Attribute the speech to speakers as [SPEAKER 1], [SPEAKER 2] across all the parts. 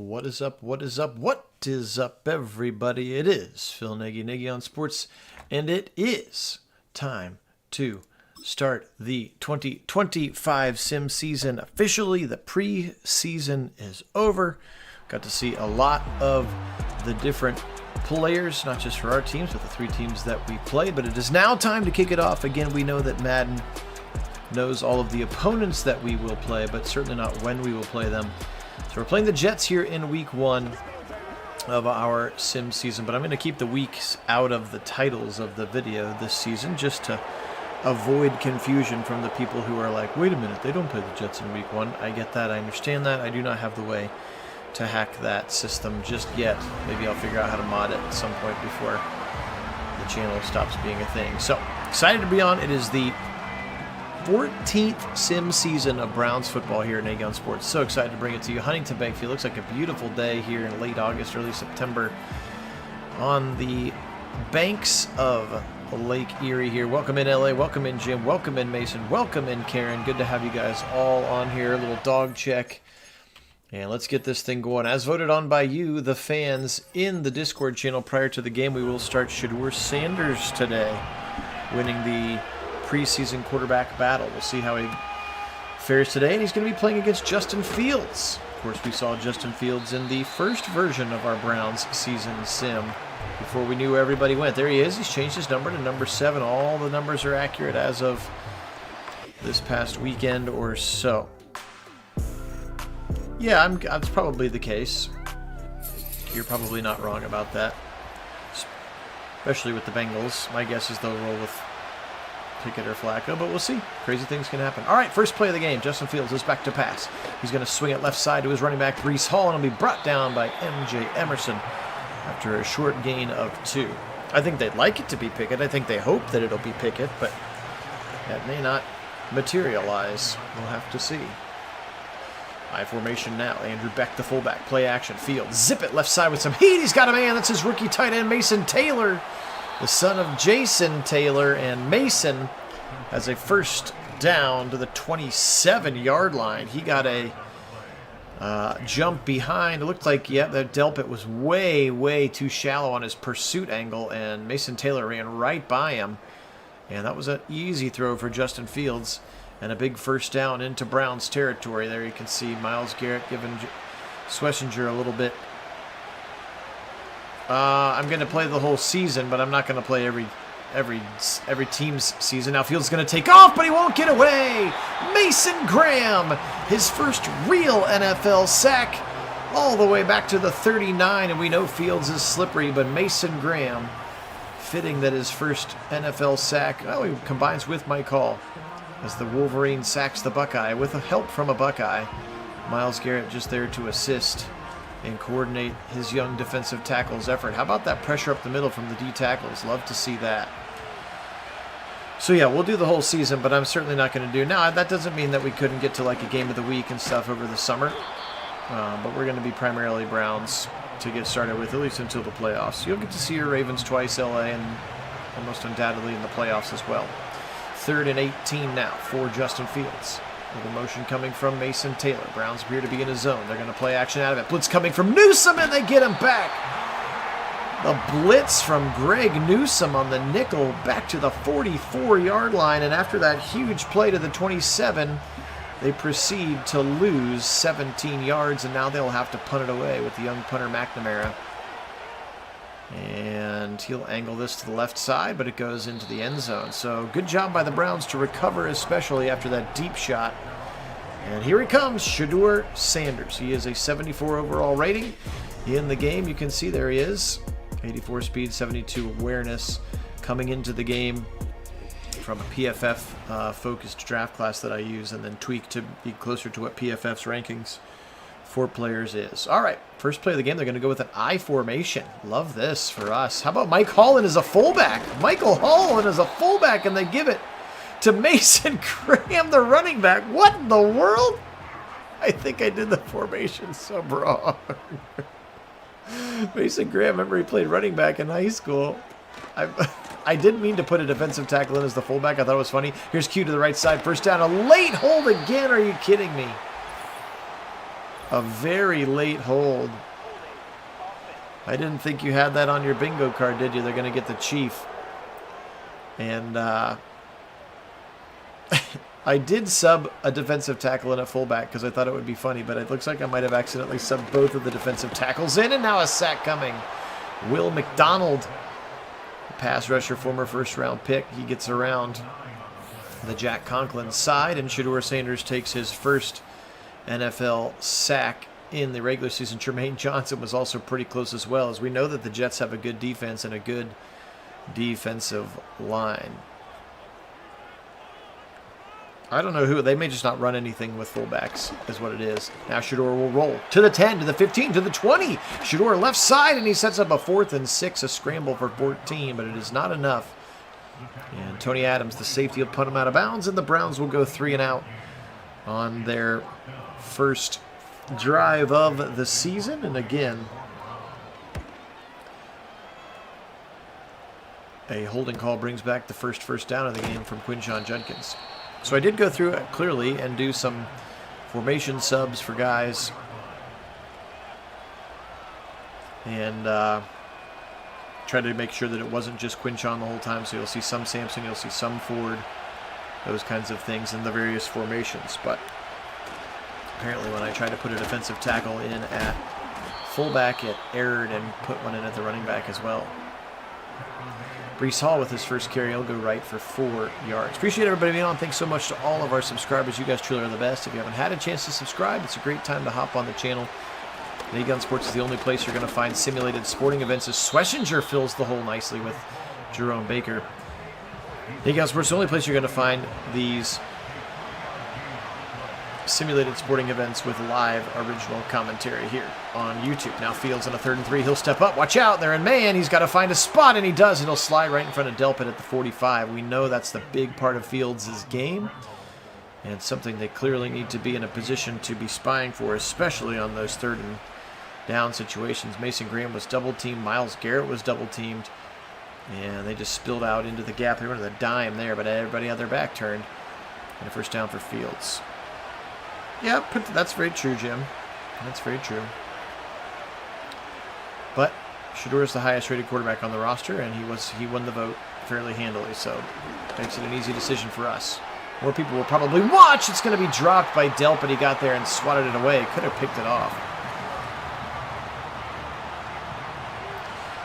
[SPEAKER 1] What is up? What is up? What is up, everybody? It is Phil Nagy on Sports, and it is time to start the 2025 sim season. Officially, the preseason is over. Got to see a lot of the different players, not just for our teams, but the three teams that we play. But it is now time to kick it off. Again, we know that Madden knows all of the opponents that we will play, but certainly not when we will play them. So we're playing the Jets here in week 1 of our sim season, but I'm going to keep the weeks out of the titles of the video this season just to avoid confusion from the people who are like, wait a minute, they don't play the Jets in week 1. I get that. I understand that. I do not have the way to hack that system just yet. Maybe I'll figure out how to mod it at some point before the channel stops being a thing. So excited to be on. It is the 14th sim season of Browns football here at Nagy on Sports. So excited to bring it to you. Huntington Bankfield looks like a beautiful day here in late August, early September on the banks of Lake Erie here. Welcome in LA, welcome in Jim, welcome in Mason, welcome in Karen. Good to have you guys all on here. A little dog check. And let's get this thing going. As voted on by you, the fans in the Discord channel prior to the game, we will start Shedeur Sanders today, winning the preseason quarterback battle. We'll see how he fares today, and he's going to be playing against Justin Fields. Of course, we saw Justin Fields in the first version of our Browns season sim before we knew where everybody went. There he is. He's changed his number to number 7. All the numbers are accurate as of this past weekend or so. Yeah, that's probably the case. You're probably not wrong about that, especially with the Bengals. My guess is they'll roll with Pickett or Flacco, but we'll see. Crazy things can happen. All right, first play of the game. Justin Fields is back to pass. He's going to swing it left side to his running back, Breece Hall, and he'll be brought down by M.J. Emerson after a short gain of 2. I think they'd like it to be Pickett. I think they hope that it'll be Pickett, but that may not materialize. We'll have to see. I formation now. Andrew Beck, the fullback. Play action. Fields. Zip it left side with some heat. He's got a man. That's his rookie tight end, Mason Taylor, the son of Jason Taylor, and Mason has a first down to the 27-yard line. He got a jump behind. It looked like, yeah, that Delpit was way, way too shallow on his pursuit angle, and Mason Taylor ran right by him. And that was an easy throw for Justin Fields, and a big first down into Browns territory. There you can see Myles Garrett giving Schlesinger a little bit. I'm going to play the whole season, but I'm not going to play every team's season. Now Fields is going to take off, but he won't get away. Mason Graham, his first real NFL sack, all the way back to the 39, and we know Fields is slippery, but Mason Graham, fitting that his first NFL sack, well, he combines with Mike Hall as the Wolverine sacks the Buckeye with help from a Buckeye. Myles Garrett just there to assist and coordinate his young defensive tackle's effort. How about that pressure up the middle from the D tackles? Love to see that. So yeah, we'll do the whole season, but I'm certainly not going to do. Now, that doesn't mean that we couldn't get to like a game of the week and stuff over the summer, but we're going to be primarily Browns to get started with, at least until the playoffs. You'll get to see your Ravens twice, LA, and almost undoubtedly in the playoffs as well. 3rd and 18 now for Justin Fields. With a motion coming from Mason Taylor. Browns appear to be in a zone. They're going to play action out of it. Blitz coming from Newsome, and they get him back. The blitz from Greg Newsome on the nickel back to the 44-yard line. And after that huge play to the 27, they proceed to lose 17 yards, and now they'll have to punt it away with the young punter McNamara. And he'll angle this to the left side, but it goes into the end zone. So good job by the Browns to recover, especially after that deep shot. And here he comes, Shedeur Sanders. He is a 74 overall rating in the game. You can see there he is. 84 speed, 72 awareness. Coming into the game from a PFF focused draft class that I use and then tweak to be closer to what PFF's rankings for players is. All right, first play of the game, they're going to go with an I formation. Love this for us. How about Mike Holland as a fullback? Michael Holland as a fullback, and they give it to Mason Graham, the running back. What in the world? I think I did the formation so wrong. Mason Graham, remember he played running back in high school. I didn't mean to put a defensive tackle in as the fullback. I thought it was funny. Here's Q to the right side. First down, a late hold again. Are you kidding me? a very late hold. I didn't think you had that on your bingo card, did you? They're going to get the Chief. And I did sub a defensive tackle and a fullback because I thought it would be funny, but it looks like I might have accidentally subbed both of the defensive tackles in, and now a sack coming. Will McDonald, pass rusher, former first-round pick. He gets around the Jack Conklin side, and Shedeur Sanders takes his first NFL sack in the regular season. Jermaine Johnson was also pretty close as well, as we know that the Jets have a good defense and a good defensive line. I don't know who. They may just not run anything with fullbacks, is what it is. Now Shedeur will roll to the 10, to the 15, to the 20. Shedeur left side, and he sets up a 4th and 6, a scramble for 14, but it is not enough. And Tony Adams, the safety, will punt him out of bounds, and the Browns will go 3 and out on their first drive of the season. And again, a holding call brings back the first down of the game from Quinshon Judkins. So I did go through it clearly and do some formation subs for guys. And try to make sure that it wasn't just Quinshon the whole time. So you'll see some Sampson, you'll see some Ford, those kinds of things in the various formations. But apparently when I tried to put a defensive tackle in at fullback, it erred and put one in at the running back as well. Brees Hall with his first carry. He'll go right for 4 yards. Appreciate everybody being on. Thanks so much to all of our subscribers. You guys truly are the best. If you haven't had a chance to subscribe, it's a great time to hop on the channel. League on Sports is the only place you're going to find simulated sporting events, as Swessinger fills the hole nicely with Jerome Baker. League on Sports is the only place you're going to find these simulated sporting events with live original commentary here on YouTube. Now Fields on a 3rd and 3. He'll step up. Watch out. They're in man. He's got to find a spot, and he does. And he'll slide right in front of Delpit at the 45. We know that's the big part of Fields' game, and something they clearly need to be in a position to be spying for, especially on those 3rd and down situations. Mason Graham was double-teamed. Myles Garrett was double-teamed, and they just spilled out into the gap. They went to the dime there, but everybody had their back turned. And a first down for Fields. Yeah, that's very true, Jim. That's very true. But Shedeur is the highest-rated quarterback on the roster, and he won the vote fairly handily, so makes it an easy decision for us. More people will probably watch. It's going to be dropped by Delp, but he got there and swatted it away. Could have picked it off.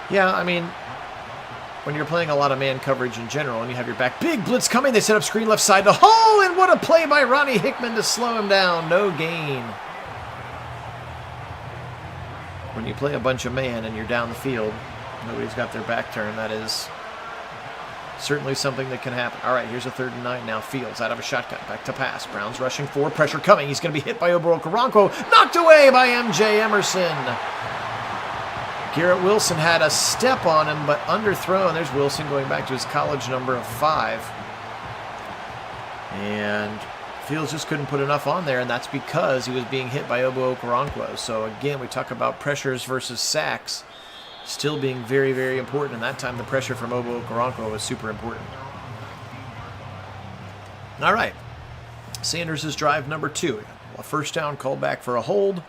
[SPEAKER 1] Yeah, I mean, when you're playing a lot of man coverage in general and you have your back, big blitz coming, they set up screen left side to Hall, and what a play by Ronnie Hickman to slow him down. No gain. When you play a bunch of man and you're down the field, nobody's got their back turned. That is certainly something that can happen. All right, here's a 3rd and 9 now. Fields out of a shotgun, back to pass. Browns rushing forward, pressure coming. He's going to be hit by Oboro Karanko, knocked away by M.J. Emerson. Garrett Wilson had a step on him, but underthrown. There's Wilson going back to his college number of 5. And Fields just couldn't put enough on there, and that's because he was being hit by Obo Okoronkwo. So again, we talk about pressures versus sacks still being very, very important, and that time the pressure from Obo Okoronkwo was super important. All right, Sanders' drive number 2. A first down called back for a hold,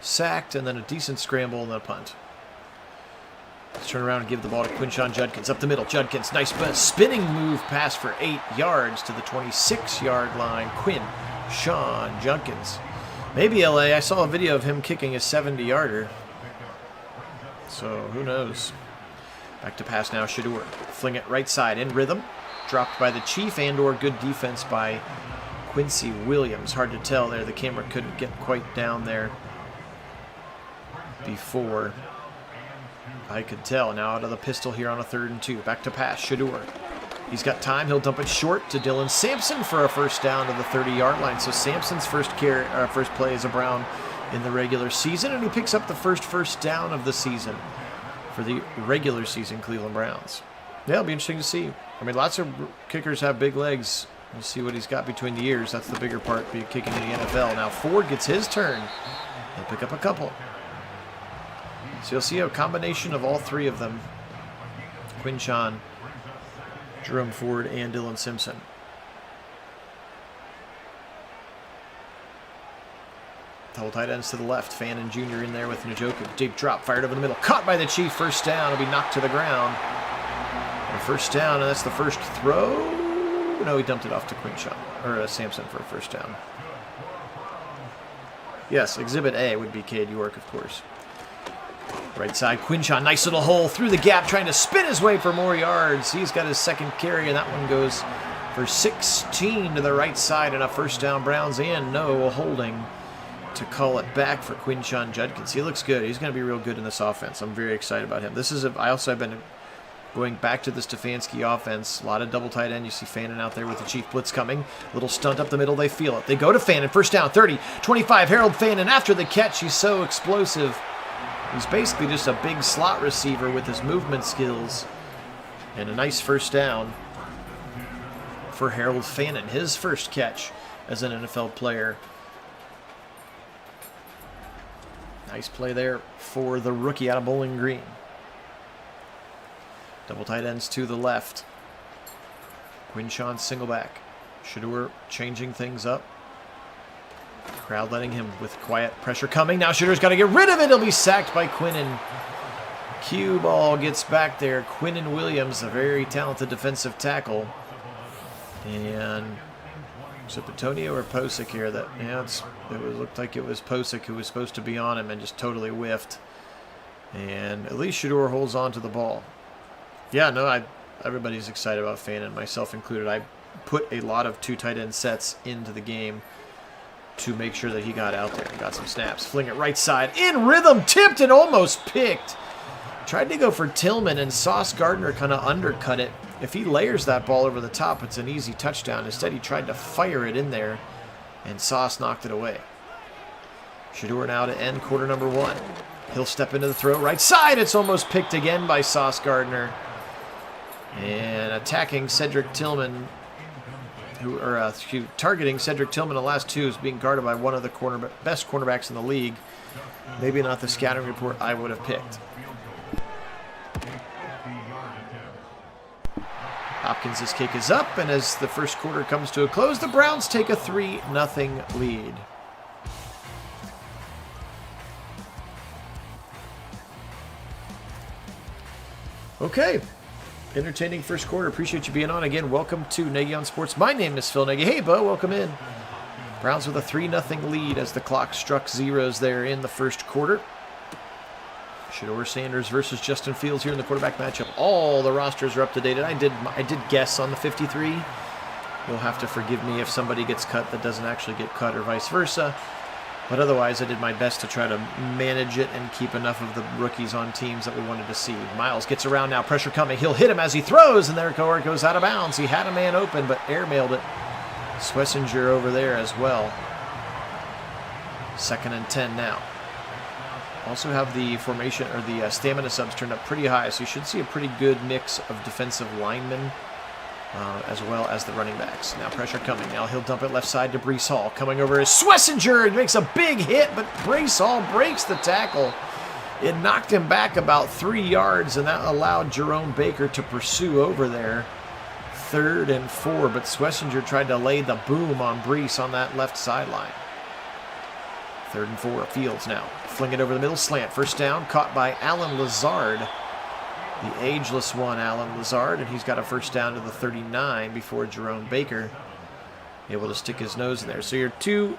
[SPEAKER 1] sacked, and then a decent scramble and then a punt. Let's turn around and give the ball to Quinshon Judkins. Up the middle, Judkins. Nice spinning move pass for 8 yards to the 26-yard line. Quinshon Judkins. Maybe LA. I saw a video of him kicking a 70-yarder. So who knows. Back to pass now, Shedeur. Fling it right side in rhythm. Dropped by the Chief, and/or good defense by Quincy Williams. Hard to tell there. The camera couldn't get quite down there before I could tell. Now out of the pistol here on a 3rd and 2. Back to pass, Shedeur. He's got time. He'll dump it short to Dylan Sampson for a first down to the 30-yard line. So Sampson's first play as a Brown in the regular season, and he picks up the first down of the season for the regular season Cleveland Browns. Yeah, it'll be interesting to see. I mean, lots of kickers have big legs. We'll see what he's got between the ears. That's the bigger part, be kicking in the NFL. Now Ford gets his turn. He'll pick up a couple. So you'll see a combination of all 3 of them. Quinshon, Jerome Ford, and Dylan Simpson. Double tight ends to the left. Fannin Jr. in there with Njoku. Deep drop, fired over the middle. Caught by the Chief. First down. It'll be knocked to the ground. And first down, and that's the first throw. No, he dumped it off to Quinshaw. Or Sampson for a first down. Yes, Exhibit A would be Cade York, of course. Right side, Quinshaw. Nice little hole through the gap, trying to spin his way for more yards. He's got his second carry, and that one goes for 16 to the right side, and a first down. Browns in. No holding to call it back for Quinshawn Judkins. He looks good. He's going to be real good in this offense. I'm very excited about him. I also have been going back to the Stefanski offense. A lot of double tight end. You see Fannin out there with the Chief blitz coming. Little stunt up the middle. They feel it. They go to Fannin. First down, 30, 25. Harold Fannin after the catch. He's so explosive. He's basically just a big slot receiver with his movement skills. And a nice first down for Harold Fannin. His first catch as an NFL player. Nice play there for the rookie out of Bowling Green. Double tight ends to the left. Quinshawn single back. Shedeur changing things up. Crowd letting him with quiet pressure coming. Now Shedeur's got to get rid of it. He'll be sacked by Quinnen. Cue ball gets back there. Quinnen Williams, a very talented defensive tackle. And was it Petonio or Posick here? Looked like it was Posick who was supposed to be on him and just totally whiffed. And at least Shedeur holds on to the ball. Yeah, no, everybody's excited about Fannin, myself included. I put a lot of two tight end sets into the game to make sure that he got out there and got some snaps. Fling it right side, in rhythm, tipped and almost picked. Tried to go for Tillman, and Sauce Gardner kind of undercut it. If he layers that ball over the top, it's an easy touchdown. Instead, he tried to fire it in there, and Sauce knocked it away. Shedeur now to end quarter number 1. He'll step into the throw. Right side, it's almost picked again by Sauce Gardner. And attacking Cedric Tillman, targeting Cedric Tillman the last two, is being guarded by one of the best cornerbacks in the league. Maybe not the scouting report I would have picked. Hopkins' kick is up, and as the first quarter comes to a close, the Browns take a 3-0 lead. Okay. Entertaining first quarter. Appreciate you being on again. Welcome to Nagy on Sports. My name is Phil Nagy. Hey, Bo, welcome in. Browns with a 3-0 lead as the clock struck zeros there in the first quarter. Shedeur Sanders versus Justin Fields here in the quarterback matchup. All the rosters are up to date. And I did guess on the 53. You'll have to forgive me if somebody gets cut that doesn't actually get cut or vice versa. But otherwise, I did my best to try to manage it and keep enough of the rookies on teams that we wanted to see. Miles gets around now. Pressure coming. He'll hit him as he throws, and there it goes out of bounds. He had a man open, but airmailed it. Schlesinger over there as well. 2nd and 10 now. Also have the formation, or the stamina subs turned up pretty high, so you should see a pretty good mix of defensive linemen as well as the running backs. Now pressure coming. Now he'll dump it left side to Breece Hall. Coming over is Schlesinger. He makes a big hit, but Breece Hall breaks the tackle. It knocked him back about 3 yards, and that allowed Jerome Baker to pursue over there. 3rd and 4, but Schlesinger tried to lay the boom on Breece on that left sideline. 3rd and 4. Fields now. Fling it over the middle. Slant. First down. Caught by Alan Lazard. The ageless one, Alan Lazard. And he's got a first down to the 39 before Jerome Baker able to stick his nose in there. So your two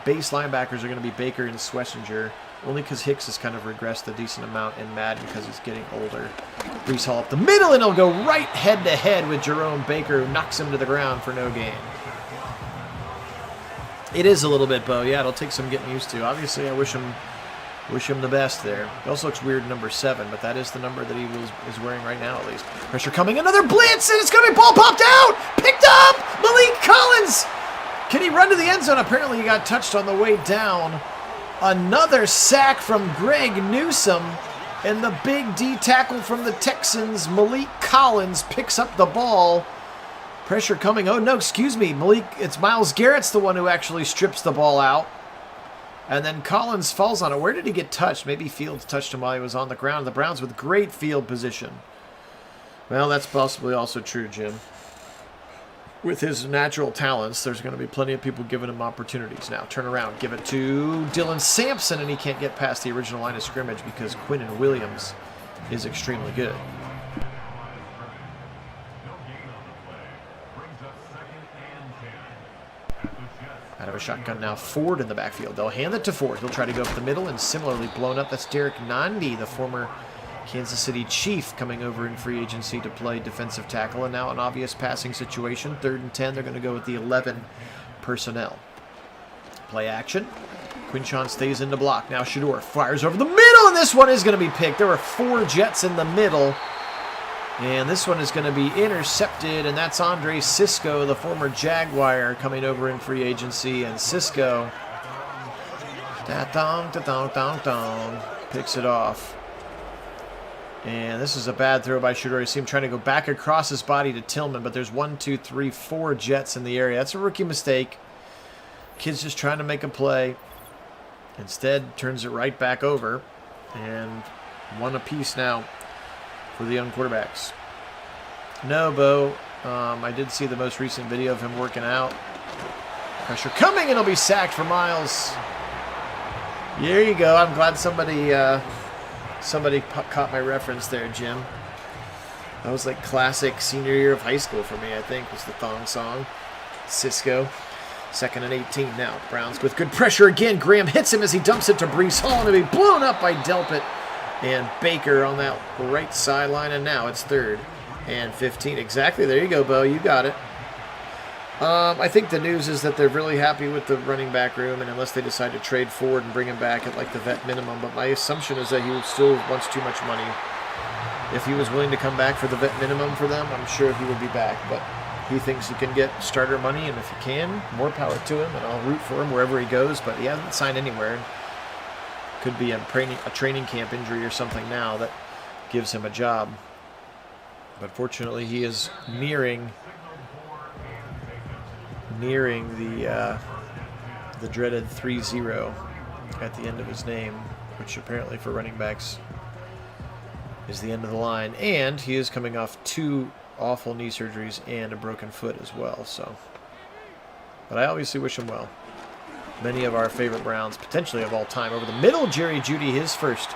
[SPEAKER 1] base linebackers are going to be Baker and Schlesinger. Only because Hicks has kind of regressed a decent amount in Madden because he's getting older. Breece Hall up the middle, and he'll go right head-to-head with Jerome Baker, who knocks him to the ground for no gain. It is a little bit, Bo. Yeah, it'll take some getting used to. Obviously, I wish him the best there. He also looks weird, number 7, but that is the number that he is wearing right now, at least. Pressure coming, another blitz, and it's going to be ball popped out! Picked up! Malik Collins! Can he run to the end zone? Apparently he got touched on the way down. Another sack from Greg Newsome, and the big D tackle from the Texans, Malik Collins, picks up the ball. Pressure coming. Oh, no, excuse me. It's Myles Garrett's the one who actually strips the ball out. And then Collins falls on it. Where did he get touched? Maybe Fields touched him while he was on the ground. The Browns with great field position. Well, that's possibly also true, Jim. with his natural talents, there's going to be plenty of people giving him opportunities. Now, turn around, give it to Dylan Sampson, and he can't get past the original line of scrimmage because Quinnen Williams is extremely good. Out of a shotgun now, Ford in the backfield. They'll hand it to Ford. He'll try to go up the middle, and similarly blown up. That's Derek Nandi, the former Kansas City Chief, coming over in free agency to play defensive tackle. And now an obvious passing situation. 3rd and 10. They're going to go with the 11 personnel. Play action. Quinchon stays in the block. Now Shador fires over the middle, and this one is going to be picked. There were 4 Jets in the middle. And this one is going to be intercepted, and that's Andre Cisco, the former Jaguar, coming over in free agency. And Cisco picks it off. And this is a bad throw by Shador. You see him trying to go back across his body to Tillman, but there's 1, 2, 3, 4 Jets in the area. That's a rookie mistake. Kid's just trying to make a play. Instead, turns it right back over. And 1 apiece now for the young quarterbacks. No, Bo. I did see the most recent video of him working out. Pressure coming, and he'll be sacked for Miles. There you go. I'm glad somebody caught my reference there, Jim. That was like classic senior year of high school for me, I think, was the thong song. Cisco. 2nd and 18 now. Browns with good pressure again. Graham hits him as he dumps it to Breece Hall, and it'll be blown up by Delpit and Baker on that right sideline. And now it's 3rd and 15. Exactly. There you go, Bo. You got it. I think the news is that they're really happy with the running back room, and unless they decide to trade Ford and bring him back at like the vet minimum. But my assumption is that he still wants too much money. If he was willing to come back for the vet minimum for them, I'm sure he would be back. But he thinks he can get starter money, and if he can, more power to him, and I'll root for him wherever he goes. But he hasn't signed anywhere. Could be a training camp injury or something now that gives him a job. But fortunately, he is nearing the dreaded 3-0 at the end of his name, which apparently for running backs is the end of the line. And he is coming off 2 awful knee surgeries and a broken foot as well. So, but I obviously wish him well. Many of our favorite Browns, potentially of all time. Over the middle, Jerry Jeudy, his first.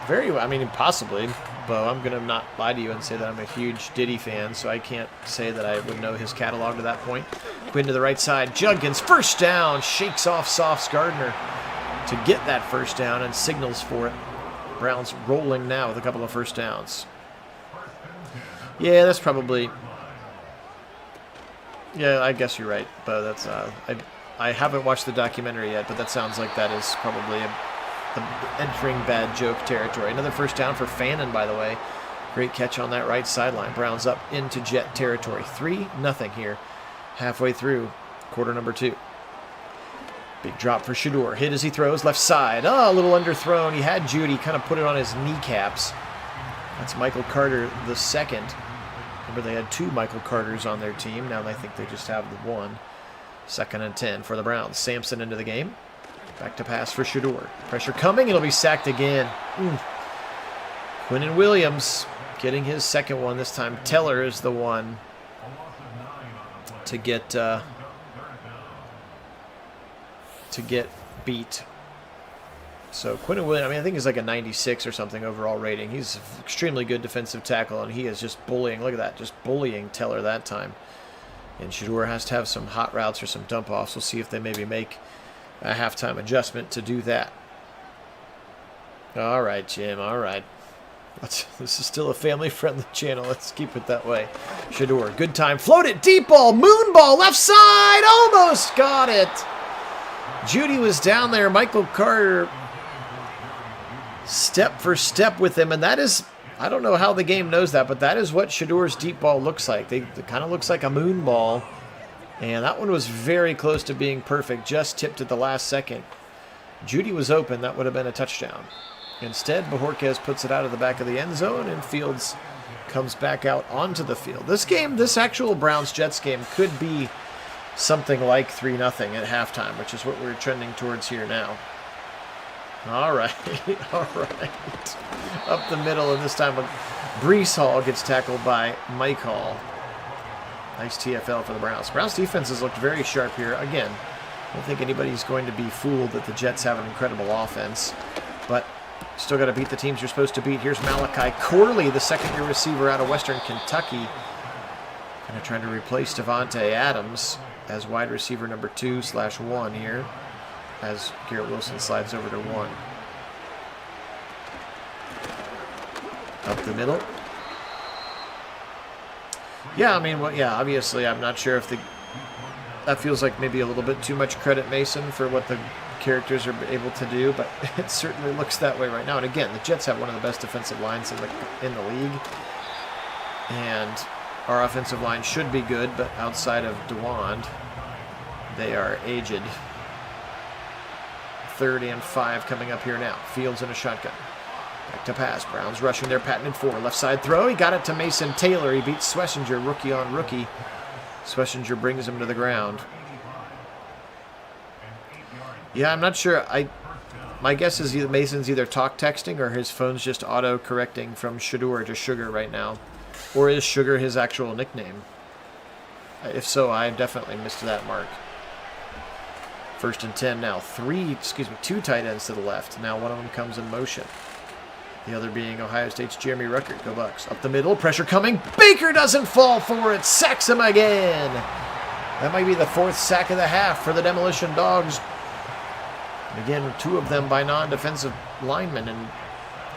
[SPEAKER 1] Very well. I mean, possibly. Bo, I'm going to not lie to you and say that I'm a huge Diddy fan, so I can't say that I would know his catalog to that point. Quinn to the right side. Judkins, first down. Shakes off Sauce Gardner to get that first down and signals for it. Browns rolling now with a couple of first downs. Yeah, that's probably... Yeah, I guess you're right, Bo. That's I haven't watched the documentary yet, but that sounds like that is probably entering bad joke territory. Another first down for Fannin, by the way. Great catch on that right sideline. Browns up into Jet territory. 3-0 here, halfway through quarter number 2. Big drop for Shador. Hit as he throws, left side. Oh, a little underthrown. He had Jeudy, kind of put it on his kneecaps. That's Michael Carter the second. Remember, they had 2 Michael Carters on their team. Now I think they just have the 1. 2nd and 10 for the Browns. Sampson into the game. Back to pass for Shador. Pressure coming. It'll be sacked again. Quinnen Williams getting his second one this time. Teller is the one to get beat. So Quinnen Williams, I mean, I think he's like a 96 or something overall rating. He's an extremely good defensive tackle, and he is just bullying. Look at that, just bullying Teller that time. And Shador has to have some hot routes or some dump offs. We'll see if they maybe make a halftime adjustment to do that. All right, Jim. All right. This is still a family-friendly channel. Let's keep it that way. Shador, good time. Float it. Deep ball. Moon ball. Left side. Almost got it. Jeudy was down there. Michael Carter step for step with him. And that is, I don't know how the game knows that, but that is what Shador's deep ball looks like. It kind of looks like a moon ball. And that one was very close to being perfect. Just tipped at the last second. Jeudy was open. That would have been a touchdown. Instead, Bojorquez puts it out of the back of the end zone, and Fields comes back out onto the field. This game, this actual Browns-Jets game, could be something like 3-0 at halftime, which is what we're trending towards here now. All right. All right. Up the middle, and this time Brees Hall gets tackled by Mike Hall. Nice TFL for the Browns. Browns defense has looked very sharp here. Again, I don't think anybody's going to be fooled that the Jets have an incredible offense, but still got to beat the teams you're supposed to beat. Here's Malachi Corley, the second-year receiver out of Western Kentucky. Going to try to replace Devontae Adams as wide receiver number 2/1 here, as Garrett Wilson slides over to 1. Up the middle. Yeah, I mean, well, yeah, obviously I'm not sure if that feels like maybe a little bit too much credit, Mason, for what the characters are able to do, but it certainly looks that way right now. And again, the Jets have one of the best defensive lines in the league, and our offensive line should be good, but outside of DeWand, they are aged. 3rd and 5 coming up here now. Fields in a shotgun. Back to pass. Browns rushing their patented 4. Left side throw. He got it to Mason Taylor. He beats Swessinger, rookie on rookie. Swessinger brings him to the ground. Yeah, I'm not sure. My guess is either Mason's either talk texting or his phone's just auto-correcting from Shador to Sugar right now. Or is Sugar his actual nickname? If so, I definitely missed that mark. 1st and 10 now. 2 tight ends to the left. Now one of them comes in motion. The other being Ohio State's Jeremy Ruckert. Go Bucks. Up the middle. Pressure coming. Baker doesn't fall for it. Sacks him again. That might be the 4th sack of the half for the Demolition Dogs. And again, 2 of them by non-defensive linemen. And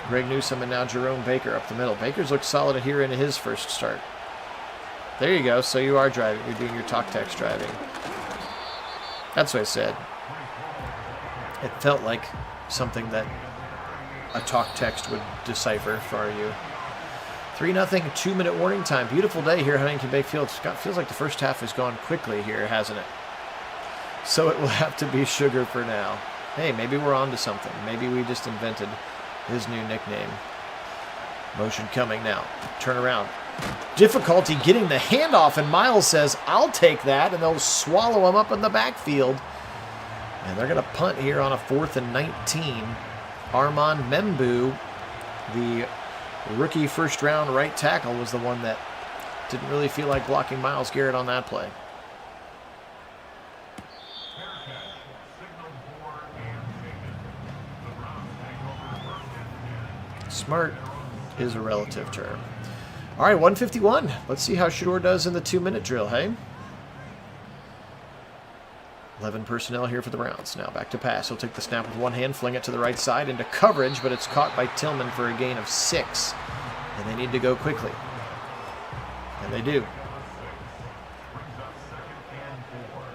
[SPEAKER 1] Greg Newsome and now Jerome Baker up the middle. Baker's looked solid here in his first start. There you go. So you are driving. You're doing your talk text driving. That's what I said. It felt like something that a talk text would decipher for you. 3-0, 2-minute warning time. Beautiful day here at Huntington Bay Field. Feels like the first half has gone quickly here, hasn't it? So it will have to be Sugar for now. Hey, maybe we're on to something. Maybe we just invented his new nickname. Motion coming now. Turn around. Difficulty getting the handoff, and Miles says, I'll take that, and they'll swallow him up in the backfield. And they're going to punt here on a 4th and 19. Armand Membu, the rookie first-round right tackle, was the one that didn't really feel like blocking Myles Garrett on that play. Smart is a relative term. All right, 151. Let's see how Shador does in the 2-minute drill, hey? 11 personnel here for the Browns. Now back to pass. He'll take the snap with one hand, fling it to the right side into coverage, but it's caught by Tillman for a gain of 6. And they need to go quickly. And they do.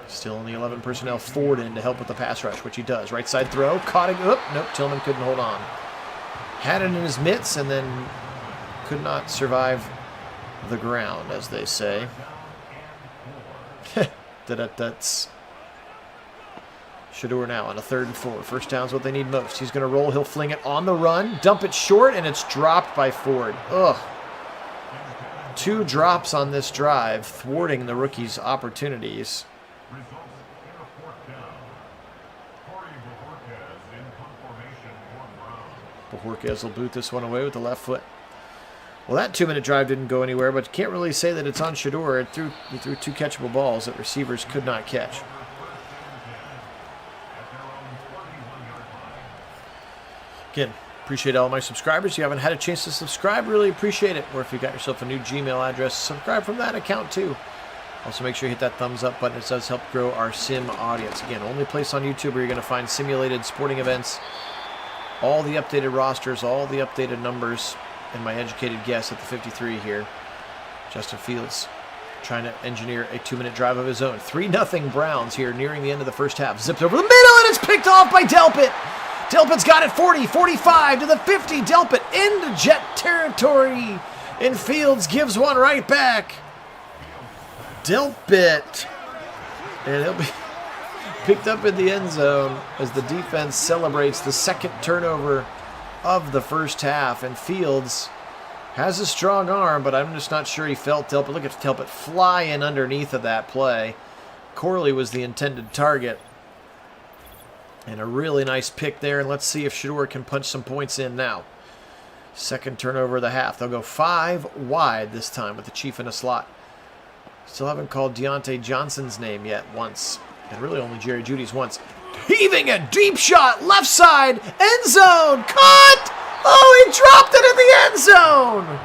[SPEAKER 1] Still in the 11 personnel, Ford in to help with the pass rush, which he does. Right side throw, caught it. Nope, Tillman couldn't hold on. Had it in his mitts and then could not survive the ground, as they say. That's Shador now on a 3rd and 4. First down's what they need most. He's going to roll. He'll fling it on the run, dump it short, and it's dropped by Ford. Ugh. 2 drops on this drive, thwarting the rookie's opportunities. Bojorquez will boot this one away with the left foot. Well, that 2-minute drive didn't go anywhere, but you can't really say that it's on Shador. He threw 2 catchable balls that receivers could not catch. Again, appreciate all my subscribers. If you haven't had a chance to subscribe, really appreciate it. Or if you got yourself a new Gmail address, subscribe from that account too. Also, make sure you hit that thumbs up button. It does help grow our sim audience. Again, only place on YouTube where you're going to find simulated sporting events, all the updated rosters, all the updated numbers, and my educated guess at the 53 here. Justin Fields trying to engineer a 2-minute drive of his own. 3-0 Browns here nearing the end of the first half. Zipped over the middle, and it's picked off by Delpit. Delpit's got it 40, 45 to the 50. Delpit into Jet territory, and Fields gives one right back. Delpit, and he'll be picked up in the end zone as the defense celebrates the 2nd turnover of the first half. And Fields has a strong arm, but I'm just not sure he felt Delpit. Look at Delpit fly in underneath of that play. Corley was the intended target. And a really nice pick there. And let's see if Shador can punch some points in now. Second turnover of the half. They'll go 5 wide this time with the Chief in a slot. Still haven't called Deontay Johnson's name yet once. And really only Jerry Jeudy's once. Heaving a deep shot. Left side. End zone. Caught. Oh, he dropped it in the end zone.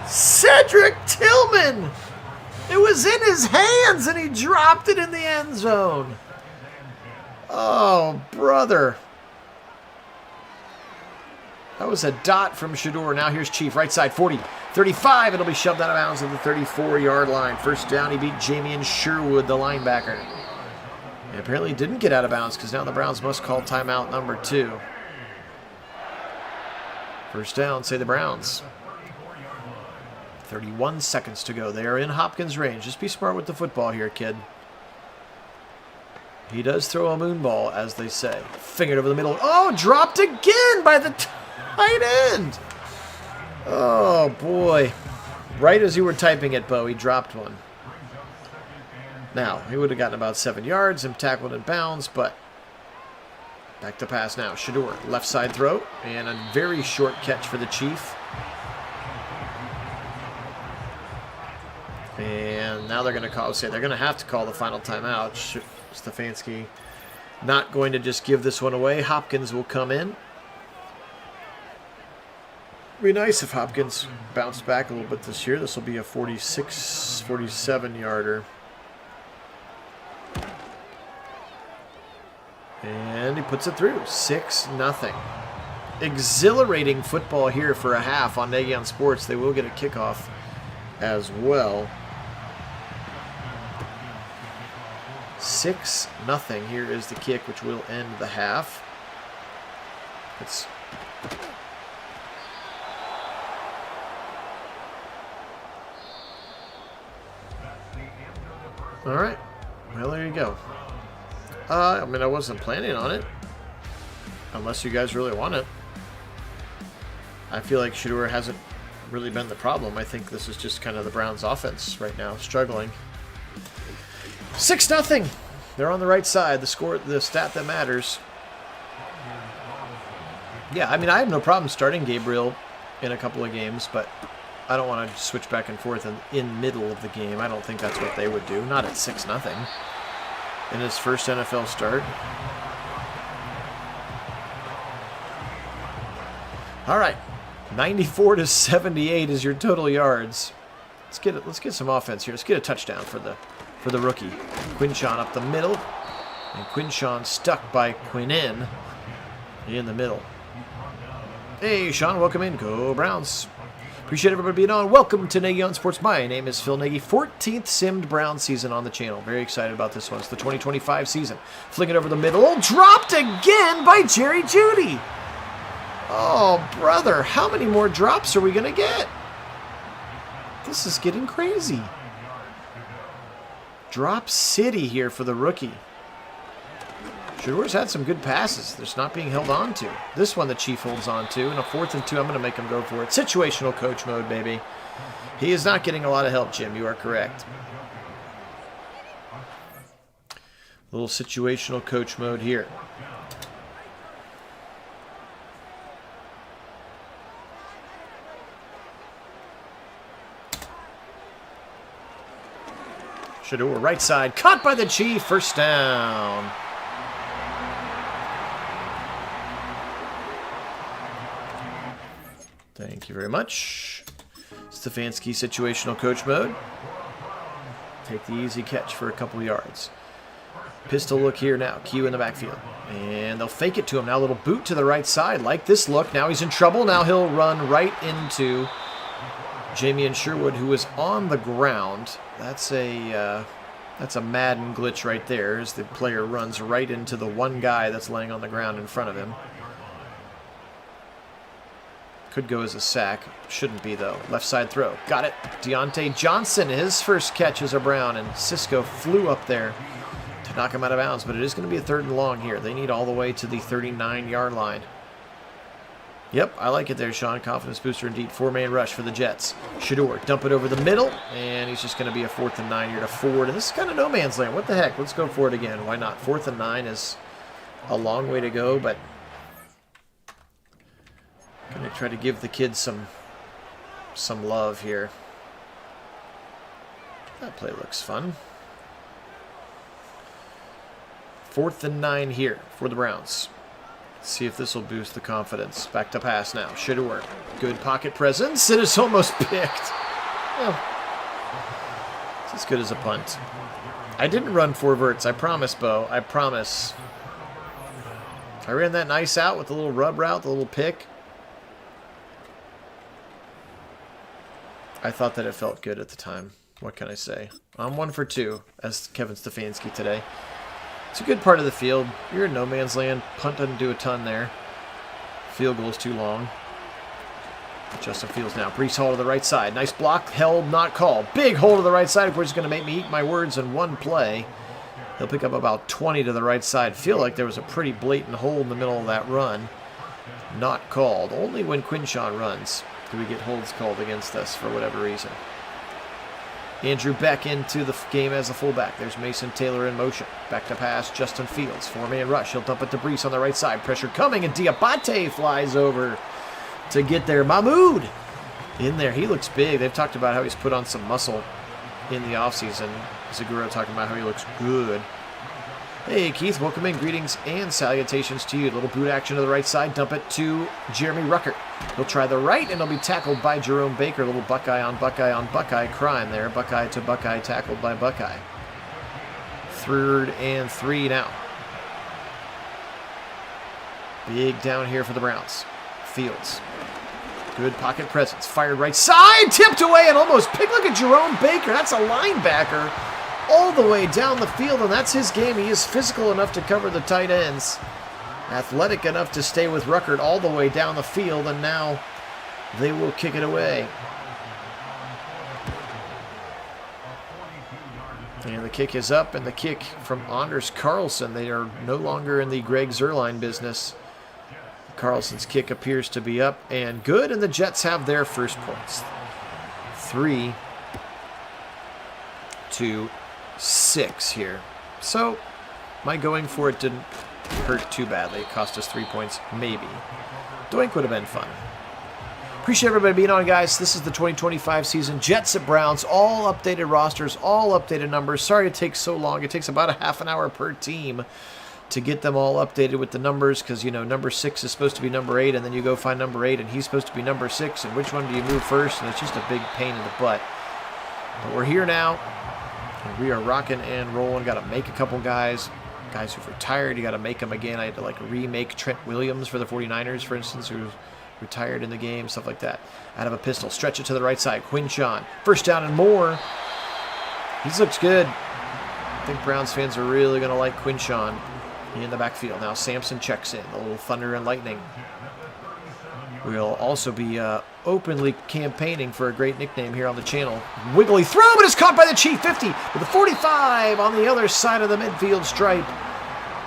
[SPEAKER 1] Cedric Tillman. It was in his hands and he dropped it in the end zone. Oh, brother. That was a dot from Shador. Now here's Chief. Right side, 40, 35. It'll be shoved out of bounds at the 34-yard line. First down, he beat Jamian Sherwood, the linebacker. And apparently didn't get out of bounds because now the Browns must call timeout number 2. First down, say the Browns. 31 seconds to go. They are in Hopkins' range. Just be smart with the football here, kid. He does throw a moon ball, as they say. Fingered over the middle. Oh, dropped again by the tight end. Oh, boy. Right as you were typing it, Bo, he dropped one. Now, he would have gotten about 7 yards and tackled in bounds, but back to pass now. Shador, left side throw, and a very short catch for the Chief. And now they're going to they're going to have to call the final timeout. Stefanski not going to just give this one away. Hopkins will come in. Be nice if Hopkins bounced back a little bit this year. This will be a 46, 47-yarder. And he puts it through. 6-0. Exhilarating football here for a half on Nagy on Sports. They will get a kickoff as well. 6-0. Here is the kick, which will end the half. It's all right. Well, there you go. I mean, I wasn't planning on it, unless you guys really want it. I feel like Shador hasn't really been the problem. I think this is just kind of the Browns' offense right now, struggling. 6-0. They're on the right side. The score, the stat that matters. Yeah, I mean, I have no problem starting Gabriel in a couple of games, but I don't want to switch back and forth in middle of the game. I don't think that's what they would do. Not at 6-0 in his first NFL start. All right, 94-78 is your total yards. Let's get some offense here. Let's get a touchdown for the rookie. Quinshawn up the middle, and Quinshawn stuck by Quinnen in the middle. Hey, Sean, welcome in. Go Browns. Appreciate everybody being on. Welcome to Nagy on Sports. My name is Phil Nagy. 14th simmed Brown season on the channel. Very excited about this one. It's the 2025 season. Fling it over the middle. Dropped again by Jerry Jeudy. Oh, brother. How many more drops are we going to get? This is getting crazy. Drop city here for the rookie. Shador's had some good passes. They're just not being held on to. This one the Chief holds on to. And a 4th and 2, I'm going to make him go for it. Situational coach mode, baby. He is not getting a lot of help, Jim. You are correct. Little situational coach mode here. Shador, right side. Caught by the Chief. First down. Thank you very much. Stefanski situational coach mode. Take the easy catch for a couple yards. Pistol look here now. Q in the backfield. And they'll fake it to him. Now a little boot to the right side. Like this look. Now he's in trouble. Now he'll run right into Jamian Sherwood, who is on the ground. That's a Madden glitch right there, as the player runs right into the one guy that's laying on the ground in front of him. Could go as a sack. Shouldn't be, though. Left side throw. Got it. Deontay Johnson, his first catch as a Brown, and Cisco flew up there to knock him out of bounds, but it is going to be a 3rd and long here. They need all the way to the 39-yard line. Yep, I like it there, Sean. Confidence booster indeed. 4-man rush for the Jets. Shador, dump it over the middle, and he's just going to be a 4th and 9 here to Ford. And this is kind of no man's land. What the heck? Let's go for it again. Why not? 4th and 9 is a long way to go, but I'm going to try to give the kids some love here. That play looks fun. 4th and 9 here for the Browns. Let's see if this will boost the confidence. Back to pass now. Shador. Good pocket presence. It is almost picked. Well, it's as good as a punt. I didn't run 4 verts. I promise, Bo. I promise. I ran that nice out with the little rub route, the little pick. I thought that it felt good at the time. What can I say? I'm 1 for 2 as Kevin Stefanski today. It's a good part of the field. You're in no man's land. Punt doesn't do a ton there. Field goal's too long. Justin Fields now. Breece Hall to the right side. Nice block. Held, not called. Big hole to the right side. Of course, he's going to make me eat my words in one play. He'll pick up about 20 to the right side. Feel like there was a pretty blatant hole in the middle of that run. Not called. Only when Quinshawn runs do we get holds called against us for whatever reason. Andrew Beck into the game as a fullback. There's Mason Taylor in motion. Back to pass, Justin Fields. 4-man rush. He'll dump it to Breece on the right side. Pressure coming, and Diabate flies over to get there. Mahmoud in there. He looks big. They've talked about how he's put on some muscle in the offseason. Zaguro talking about how he looks good. Hey, Keith, welcome in. Greetings and salutations to you. Little boot action to the right side. Dump it to Jeremy Ruckert. He'll try the right, and he'll be tackled by Jerome Baker. Little Buckeye on Buckeye on Buckeye crime there. Buckeye to Buckeye, tackled by Buckeye. 3rd and 3 now. Big down here for the Browns. Fields. Good pocket presence. Fired right side. Tipped away and almost picked. Look at Jerome Baker. That's a linebacker all the way down the field, and that's his game. He is physical enough to cover the tight ends. Athletic enough to stay with Ruckert all the way down the field, and now they will kick it away. And the kick is up, and the kick from Anders Carlson. They are no longer in the Greg Zuerlein business. Carlson's kick appears to be up and good, and the Jets have their first points. 3-6 here. So my going for it didn't hurt too badly. It cost us 3 points, maybe. Doink would have been fun. Appreciate everybody being on, guys. This is the 2025 season. Jets at Browns, all updated rosters, all updated numbers. Sorry it takes so long. It takes about a half an hour per team to get them all updated with the numbers, because, you know, number 6 is supposed to be number 8, and then you go find number 8, and he's supposed to be number 6, and which one do you move first? And it's just a big pain in the butt. But we're here now, and we are rocking and rolling. Got to make a couple guys who've retired. You got to make them again. I had to, like, remake Trent Williams for the 49ers, for instance, who retired in the game, stuff like that. Out of a pistol, stretch it to the right side. Quinshawn, first down and more. He looks good. I think Browns fans are really going to like Quinshawn in the backfield. Now Sampson checks in, a little thunder and lightning. We'll also be openly campaigning for a great nickname here on the channel. Wiggly throw, but it's caught by the Chief. 50 with a 45 on the other side of the midfield stripe.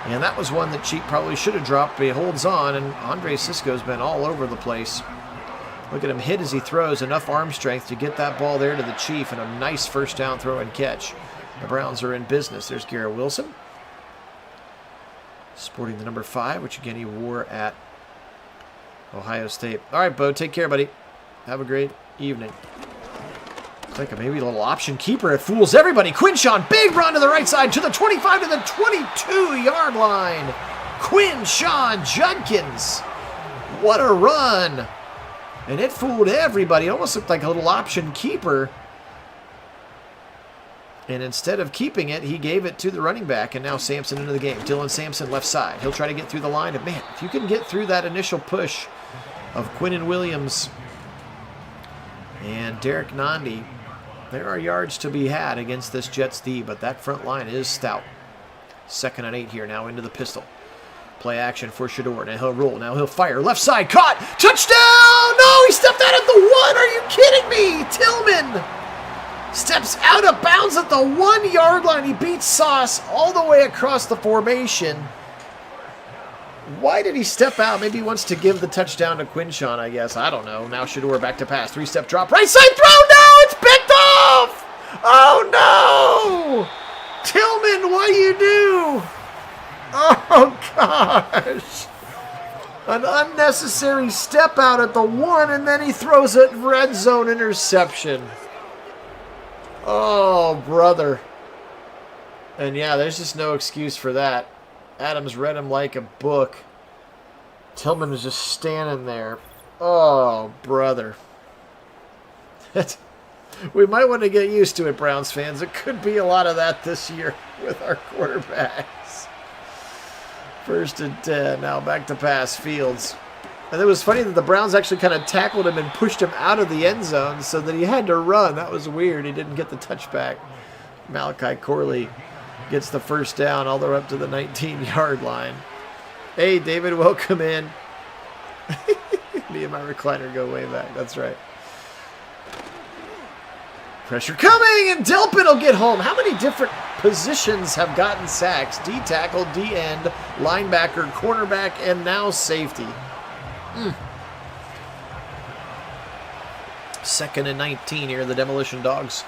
[SPEAKER 1] And that was one that Cheap probably should have dropped, but he holds on, and Andre Sisco's been all over the place. Look at him hit as he throws. Enough arm strength to get that ball there to the Chief, and a nice first down throw and catch. The Browns are in business. There's Garrett Wilson, sporting the number 5, which again he wore at Ohio State. All right, Bo, take care, buddy. Have a great evening. Looks like maybe a little option keeper. It fools everybody. Quinshawn, big run to the right side, to the 25, to the 22-yard line. Quinshawn Judkins. What a run. And it fooled everybody. It almost looked like a little option keeper. And instead of keeping it, he gave it to the running back, and now Sampson into the game. Dylan Sampson, left side. He'll try to get through the line. And, man, if you can get through that initial push of Quinnen Williams and Derek Nandi, there are yards to be had against this Jets D, but that front line is stout. 2nd and 8 here now into the pistol. Play action for Shador. Now he'll roll. Now he'll fire. Left side. Caught. Touchdown! No, he stepped out at the 1. Are you kidding me? Tillman steps out of bounds at the 1-yard line. He beats Sauce all the way across the formation. Why did he step out? Maybe he wants to give the touchdown to Quinshawn, I guess. I don't know. Now Shador back to pass. 3-step drop. Right side throw. No! It's picked off! Oh, no! Tillman, what do you do? Oh, gosh. An unnecessary step out at the 1, and then he throws a red zone interception. Oh, brother. And yeah, there's just no excuse for that. Adams read him like a book. Tillman was just standing there. Oh, brother. We might want to get used to it, Browns fans. It could be a lot of that this year with our quarterbacks. 1st and 10. Now back to pass. Fields. And it was funny that the Browns actually kind of tackled him and pushed him out of the end zone so that he had to run. That was weird. He didn't get the touchback. Malachi Corley gets the first down all the way up to the 19-yard line. Hey, David, welcome in. Me and my recliner go way back. That's right. Pressure coming, and Delpit will get home. How many different positions have gotten sacks? D tackle, D end, linebacker, cornerback, and now safety. 2nd and 19 here. The Demolition Dogs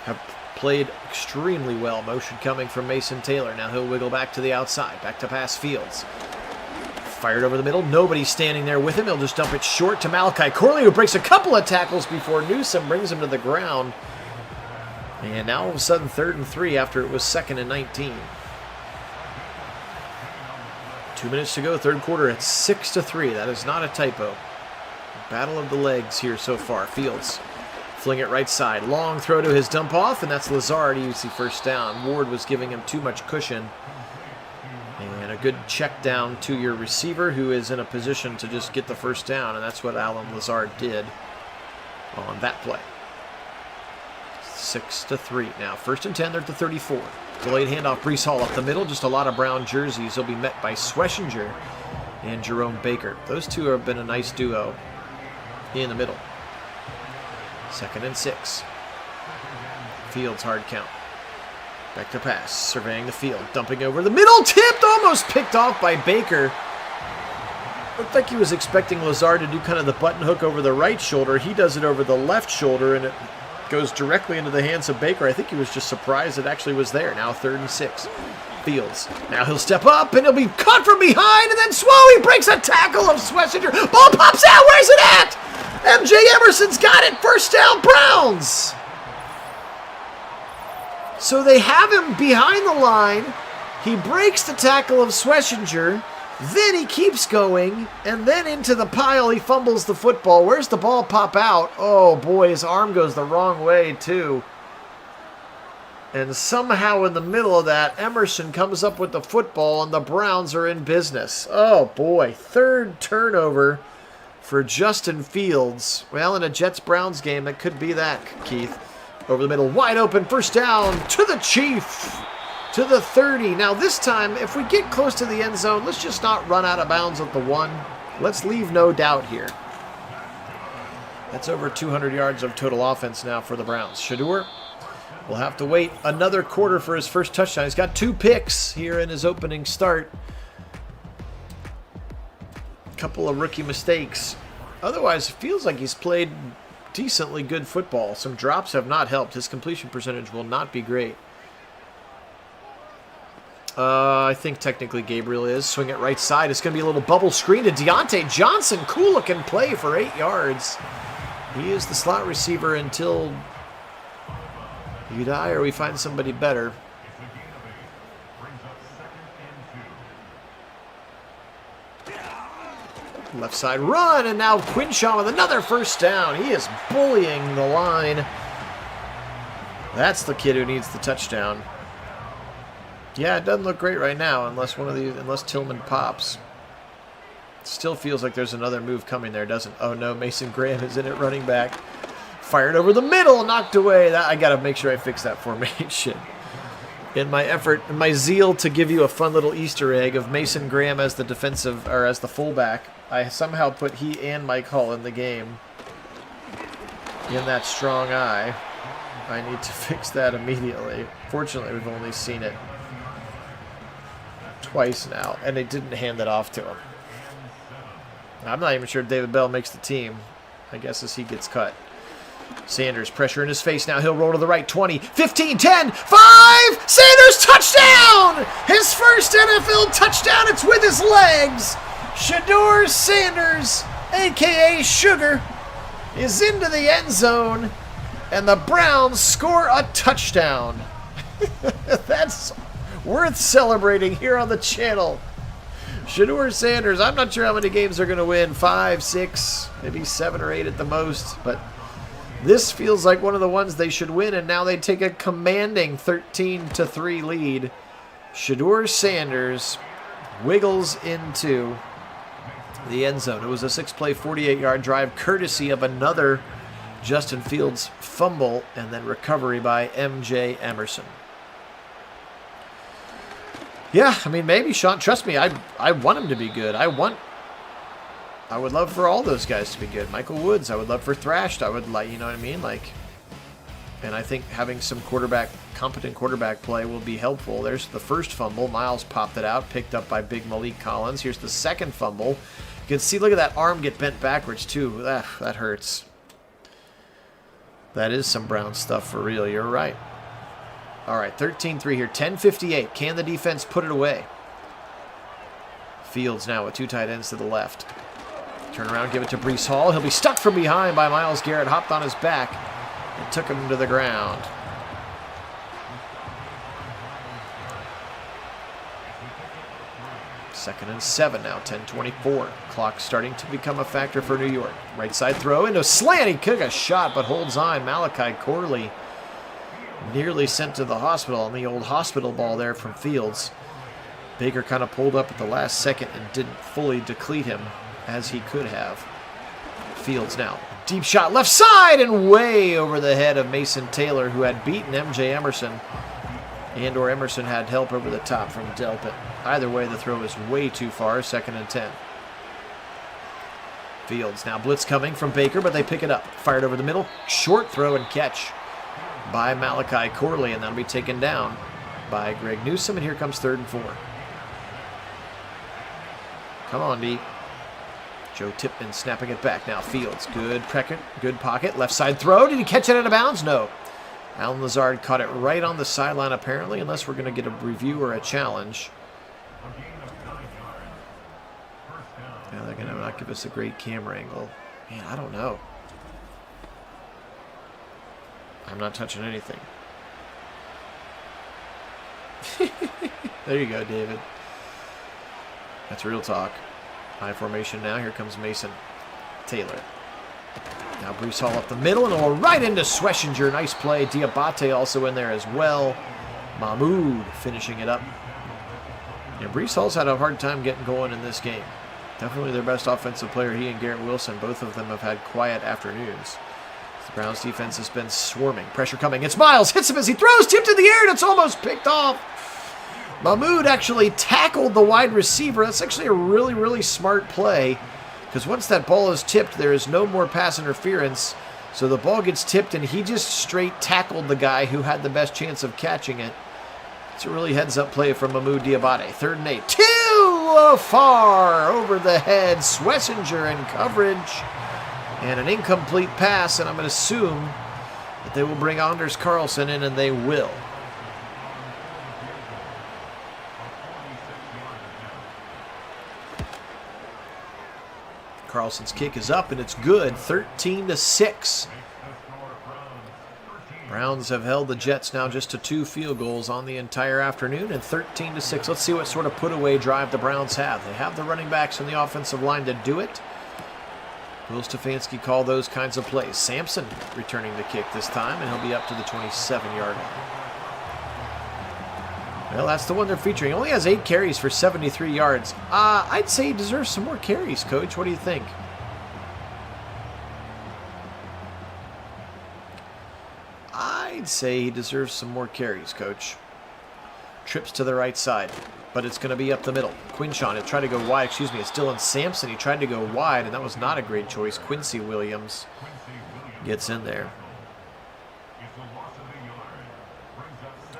[SPEAKER 1] have played extremely well. Motion coming from Mason Taylor. Now he'll wiggle back to the outside. Back to pass. Fields. Fired over the middle. Nobody's standing there with him. He'll just dump it short to Malachi Corley, who breaks a couple of tackles before Newsome brings him to the ground. And now all of a sudden 3rd and 3 after it was 2nd and 19. 2 minutes to go, 3rd quarter. It's 6-3. That is not a typo. Battle of the legs here so far. Fields fling it right side. Long throw to his dump off, and that's Lazard. He used the first down. Ward was giving him too much cushion. And a good check down to your receiver, who is in a position to just get the first down, and that's what Alan Lazard did on that play. 6-3 now. 1st and 10, they're at the 34. Delayed handoff, Breece Hall up the middle. Just a lot of brown jerseys. He'll be met by Schlesinger and Jerome Baker. Those two have been a nice duo in the middle. 2nd and 6. Fields hard count. Back to pass, surveying the field, dumping over the middle, tipped, almost picked off by Baker. Looked like he was expecting Lazard to do kind of the button hook over the right shoulder. He does it over the left shoulder, and it goes directly into the hands of Baker. I think he was just surprised it actually was there. Now 3rd and 6. Fields. Now he'll step up, and he'll be caught from behind, and then Swoey breaks a tackle of Schlesinger. Ball pops out. Where's it at? MJ Emerson's got it. First down, Browns. So they have him behind the line. He breaks the tackle of Schlesinger. Then he keeps going, and then into the pile, he fumbles the football. Where's the ball pop out? Oh, boy, his arm goes the wrong way, too. And somehow in the middle of that, Emerson comes up with the football, and the Browns are in business. Oh, boy, 3rd turnover for Justin Fields. Well, in a Jets-Browns game, it could be that, Keith. Over the middle, wide open, first down to the Chief. To the 30. Now this time, if we get close to the end zone, let's just not run out of bounds at the 1. Let's leave no doubt here. That's over 200 yards of total offense now for the Browns. Shedeur will have to wait another quarter for his first touchdown. He's got 2 picks here in his opening start. A couple of rookie mistakes. Otherwise, it feels like he's played decently good football. Some drops have not helped. His completion percentage will not be great. I think technically Gabriel is. Swing it right side. It's going to be a little bubble screen to Deontay Johnson. Cool looking play for 8 yards. He is the slot receiver until you die or we find somebody better. Left side run, and now Quinshaw with another first down. He is bullying the line. That's the kid who needs the touchdown. Yeah, it doesn't look great right now unless Tillman pops. Still feels like there's another move coming there, doesn't? Oh no, Mason Graham is in at running back. Fired over the middle, knocked away. I got to make sure I fix that formation. In my effort, in my zeal to give you a fun little Easter egg of Mason Graham as the defensive or as the fullback, I somehow put he and Mike Hull in the game. In that strong eye. I need to fix that immediately. Fortunately, we've only seen it twice now, and they didn't hand it off to him. I'm not even sure if David Bell makes the team. I guess as he gets cut. Sanders, pressure in his face now. He'll roll to the right. 20, 15, 10, 5. Sanders, touchdown! His first NFL touchdown. It's with his legs. Shedeur Sanders, a.k.a. Sugar, is into the end zone. And the Browns score a touchdown. That's worth celebrating here on the channel. Shedeur Sanders, I'm not sure how many games they're going to win. 5, 6, maybe 7 or 8 at the most. But this feels like one of the ones they should win, and now they take a commanding 13-3 lead. Shedeur Sanders wiggles into the end zone. It was a 6-play, 48-yard drive, courtesy of another Justin Fields fumble and then recovery by M.J. Emerson. Yeah, I mean, maybe, Sean, trust me, I want him to be good. I would love for all those guys to be good. Michael Woods, I would love for Thrashed. I would like, you know what I mean? Like, and I think having some competent quarterback play will be helpful. There's the first fumble. Miles popped it out, picked up by big Malik Collins. Here's the second fumble. You can see, look at that arm get bent backwards, too. That hurts. That is some Brown stuff for real. You're right. All right, 13-3 here. 10:58. Can the defense put it away? Fields now with 2 tight ends to the left. Turn around, give it to Breece Hall. He'll be stuck from behind by Myles Garrett. Hopped on his back and took him to the ground. Second and 7 now, 10:24. Clock starting to become a factor for New York. Right side throw into a slant. He took a shot, but holds on. Malachi Corley nearly sent to the hospital on the old hospital ball there from Fields. Baker kind of pulled up at the last second and didn't fully deplete him as he could have. Fields now. Deep shot left side and way over the head of Mason Taylor, who had beaten M.J. Emerson. And/or Emerson had help over the top from Delpit. Either way, the throw is way too far. 2nd and 10. Fields now blitz coming from Baker, but they pick it up. Fired over the middle. Short throw and catch by Malachi Corley, and that'll be taken down by Greg Newsome. And here comes 3rd and 4. Come on, D. Joe Tipman snapping it back. Now Fields. Good pocket. Left side throw. Did he catch it out of bounds? No. Alan Lazard caught it right on the sideline, apparently, unless we're going to get a review or a challenge. Now they're going to not give us a great camera angle. Man, I don't know. I'm not touching anything. There you go, David. That's real talk. High formation now. Here comes Mason Taylor. Now Breece Hall up the middle, and it'll right into Schlesinger. Nice play. Diabate also in there as well. Mahmoud finishing it up. Yeah, Breece Hall's had a hard time getting going in this game. Definitely their best offensive player. He and Garrett Wilson, both of them have had quiet afternoons. The Browns defense has been swarming. Pressure coming. It's Miles. Hits him as he throws. Tipped in the air, and it's almost picked off. Mahmoud actually tackled the wide receiver. That's actually a really, really smart play, because once that ball is tipped, there is no more pass interference. So the ball gets tipped, and he just straight tackled the guy who had the best chance of catching it. It's a really heads-up play from Mahmoud Diabate. 3rd and 8. Too far over the head. Schlesinger in coverage. And an incomplete pass, and I'm going to assume that they will bring Anders Carlson in, and they will. Carlson's kick is up, and it's good. 13-6. Browns have held the Jets now just to 2 field goals on the entire afternoon, and 13-6. Let's see what sort of put-away drive the Browns have. They have the running backs and the offensive line to do it. Will Stefanski call those kinds of plays? Sampson returning the kick this time, and he'll be up to the 27-yard line. Well, that's the one they're featuring. He only has 8 carries for 73 yards. I'd say he deserves some more carries, Coach. What do you think? I'd say he deserves some more carries, Coach. Trips to the right side, but it's going to be up the middle. Quinshon, he tried to go wide. Excuse me, it's Dylan Sampson. He tried to go wide, and that was not a great choice. Quincy Williams gets in there.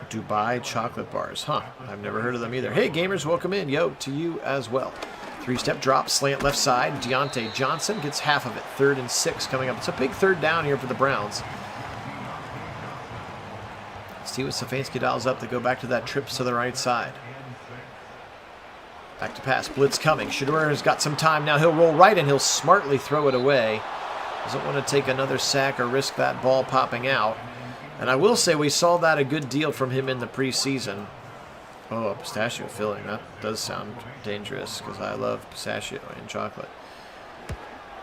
[SPEAKER 1] Dubai chocolate bars. Huh, I've never heard of them either. Hey, gamers, welcome in. Yo, to you as well. Three-step drop, slant left side. Deontay Johnson gets half of it. 3rd and 6 coming up. It's a big 3rd down here for the Browns. Let's see what Stefanski dials up to go back to that trip to the right side. Back to pass. Blitz coming. Shedeur has got some time now. He'll roll right and he'll smartly throw it away. Doesn't want to take another sack or risk that ball popping out. And I will say we saw that a good deal from him in the preseason. Oh, a pistachio filling. That does sound dangerous because I love pistachio and chocolate.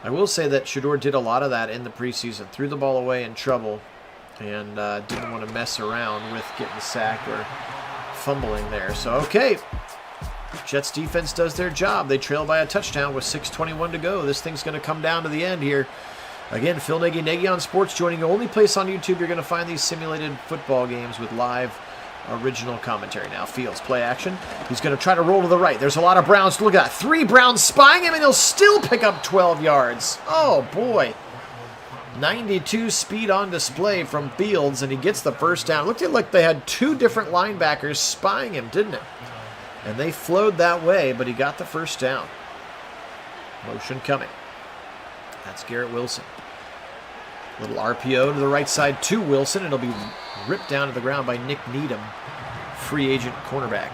[SPEAKER 1] I will say that Shedeur did a lot of that in the preseason. Threw the ball away in trouble and didn't want to mess around with getting sacked or fumbling there. So, okay. Jets defense does their job. They trail by a touchdown with 6:21 to go. This thing's going to come down to the end here. Again, Phil Nagy, Nagy on Sports, joining the only place on YouTube you're going to find these simulated football games with live original commentary. Now Fields, play action. He's going to try to roll to the right. There's a lot of Browns. Look at that. 3 Browns spying him, and he'll still pick up 12 yards. Oh, boy. 92 speed on display from Fields, and he gets the first down. Looked like they had 2 different linebackers spying him, didn't it? And they flowed that way, but he got the first down. Motion coming. That's Garrett Wilson. Little RPO to the right side to Wilson. It'll be ripped down to the ground by Nick Needham, free agent cornerback.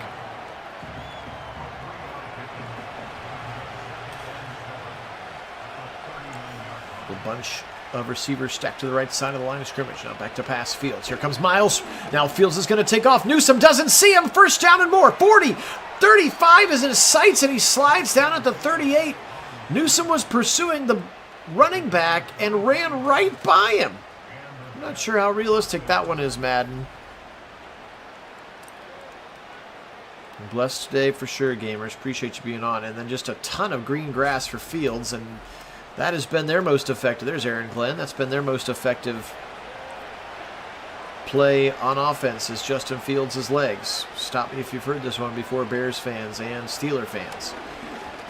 [SPEAKER 1] A bunch of receivers stacked to the right side of the line of scrimmage. Now back to pass. Fields. Here comes Miles. Now Fields is going to take off. Newsome doesn't see him. First down and more. 40. 35 is in his sights, and he slides down at the 38. Newsome was pursuing the running back and ran right by him. I'm not sure how realistic that one is, Madden. Blessed day for sure, gamers. Appreciate you being on. And then just a ton of green grass for Fields, and that has been their most effective. There's Aaron Glenn. That's been their most effective play on offense is Justin Fields' legs. Stop me if you've heard this one before, Bears fans and Steeler fans.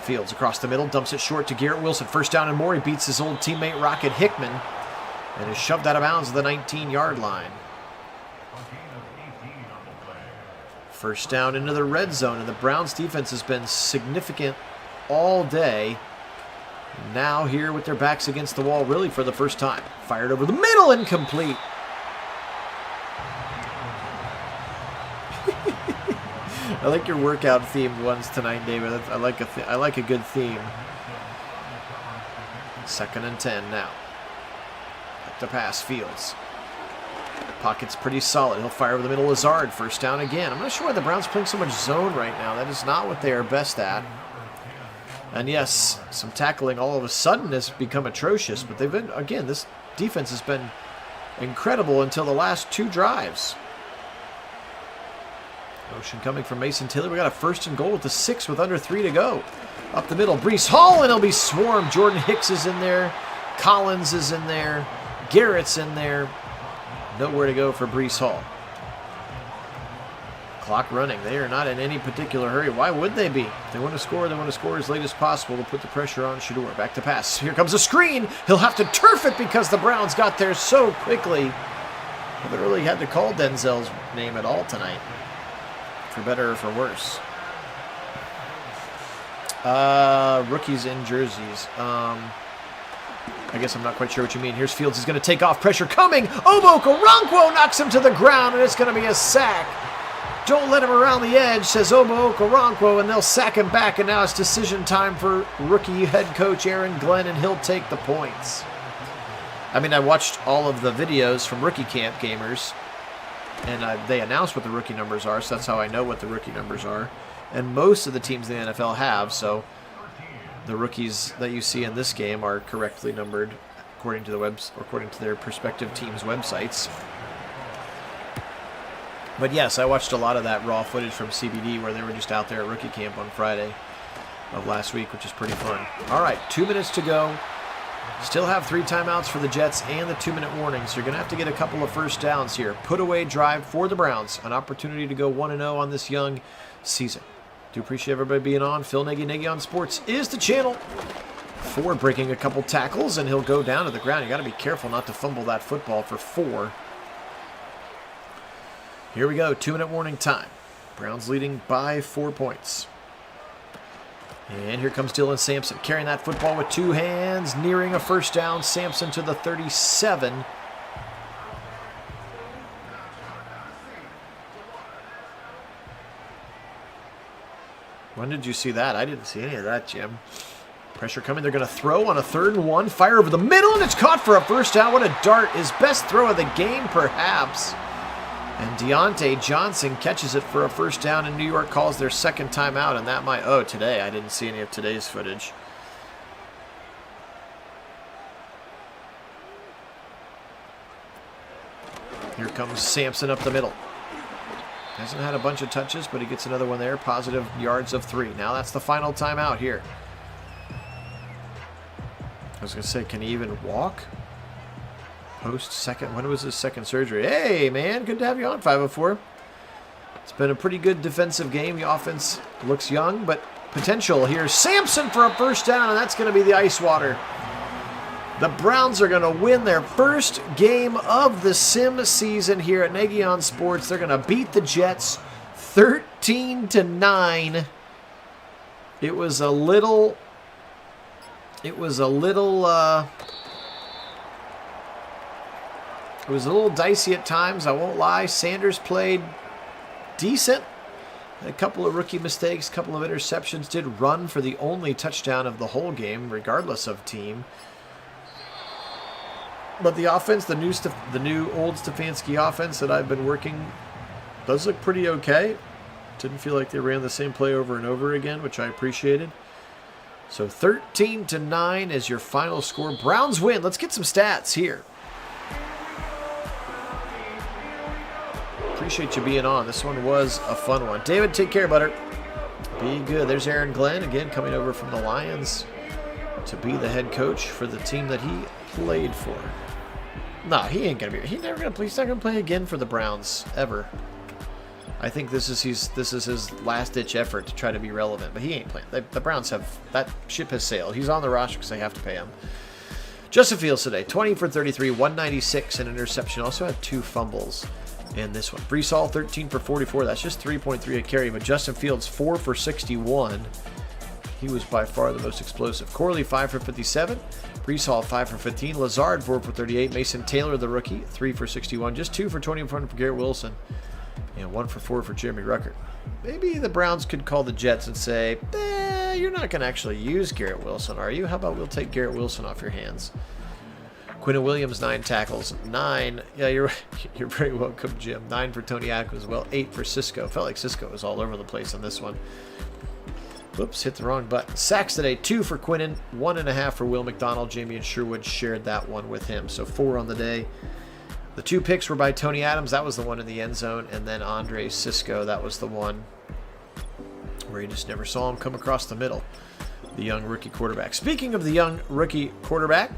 [SPEAKER 1] Fields across the middle, dumps it short to Garrett Wilson. First down and more. He beats his old teammate Rocket Hickman and is shoved out of bounds at the 19-yard line. First down into the red zone, and the Browns defense has been significant all day. Now here with their backs against the wall really for the first time. Fired over the middle, incomplete. I like your workout themed ones tonight, David. I like a good theme. 2nd and 10 now. Back to pass, Fields. Pocket's pretty solid. He'll fire over the middle. Lazard, first down again. I'm not sure why the Browns are playing so much zone right now. That is not what they are best at. And yes, some tackling all of a sudden has become atrocious, but they've been, again, this defense has been incredible until the last 2 drives. Motion coming from Mason Taylor. We got a 1st and goal with the 6 with under 3 to go. Up the middle, Breece Hall, and he'll be swarmed. Jordan Hicks is in there. Collins is in there. Garrett's in there. Nowhere to go for Breece Hall. Clock running. They are not in any particular hurry. Why would they be? If they want to score, they want to score as late as possible to put the pressure on Shedeur. Back to pass. Here comes a screen. He'll have to turf it because the Browns got there so quickly. Well, they really had to call Denzel's name at all tonight. For better or for worse. Rookies in jerseys. I guess I'm not quite sure what you mean. Here's Fields. He's going to take off. Pressure coming. Obo Okoronkwo knocks him to the ground, and it's going to be a sack. Don't let him around the edge, says Obo Okoronkwo, and they'll sack him back. And now it's decision time for rookie head coach Aaron Glenn, and he'll take the points. I mean, I watched all of the videos from rookie camp gamers. And they announced what the rookie numbers are, so that's how I know what the rookie numbers are. And most of the teams in the NFL have, so the rookies that you see in this game are correctly numbered according to their respective teams' websites. But yes, I watched a lot of that raw footage from CBD where they were just out there at rookie camp on Friday of last week, which is pretty fun. All right, 2 minutes to go. Still have 3 timeouts for the Jets and the 2-minute warning, so you're going to have to get a couple of first downs here. Put away drive for the Browns. An opportunity to go 1-0 on this young season. Do appreciate everybody being on. Phil Nagy, Nagy on Sports is the channel. Ford breaking a couple tackles, and he'll go down to the ground. You got to be careful not to fumble that football for 4. Here we go, 2-minute warning time. Browns leading by 4 points. And here comes Dylan Sampson carrying that football with two hands, nearing a first down. Sampson to the 37. When did you see that? I didn't see any of that, Jim. Pressure coming. They're going to throw on a 3rd and 1. Fire over the middle, and it's caught for a first down. What a dart. His best throw of the game, perhaps. And Deontay Johnson catches it for a first down, and New York calls their second timeout, and that might... Oh, today. I didn't see any of today's footage. Here comes Sampson up the middle. Hasn't had a bunch of touches, but he gets another one there. Positive yards of 3. Now that's the final timeout here. I was going to say, can he even walk? Post-second. When was his second surgery? Hey, man. Good to have you on, 504. It's been a pretty good defensive game. The offense looks young, but potential here. Sampson for a first down, and that's going to be the ice water. The Browns are going to win their first game of the sim season here at Nagy on Sports. They're going to beat the Jets 13-9. It was a little dicey at times, I won't lie. Sanders played decent. A couple of rookie mistakes, a couple of interceptions. Did run for the only touchdown of the whole game, regardless of team. But the offense, the new old Stefanski offense that I've been working, does look pretty okay. Didn't feel like they ran the same play over and over again, which I appreciated. So 13-9 is your final score. Browns win. Let's get some stats here. Appreciate you being on. This one was a fun one. David, take care, butter. Be good. There's Aaron Glenn, again, coming over from the Lions to be the head coach for the team that he played for. No, he ain't gonna be. He's not gonna play again for the Browns ever. I think this is his last-ditch effort to try to be relevant, but he ain't playing. The Browns have that ship has sailed. He's on the roster because they have to pay him. Justin Fields today, 20 for 33, 196, an interception. Also had 2 fumbles in this one. Breece Hall, 13 for 44. That's just 3.3 a carry, but Justin Fields, 4 for 61. He was by far the most explosive. Corley, 5 for 57. Breece Hall, 5 for 15. Lazard, 4 for 38. Mason Taylor, the rookie, 3 for 61. Just 2 for 21 for Garrett Wilson. And 1 for 4 for Jeremy Ruckert. Maybe the Browns could call the Jets and say, you're not going to actually use Garrett Wilson, are you? How about we'll take Garrett Wilson off your hands? Quinnen Williams, 9 tackles. 9. Yeah, you're very welcome, Jim. 9 for Tony Atkins as well. 8 for Cisco. Felt like Cisco was all over the place on this one. Whoops, hit the wrong button. Sacks today, 2 for Quinnen, 1.5 for Will McDonald. Jamie and Sherwood shared that one with him. So 4 on the day. The 2 picks were by Tony Adams. That was the one in the end zone. And then Andre Cisco, that was the one where you just never saw him come across the middle. The young rookie quarterback. Speaking of the young rookie quarterback,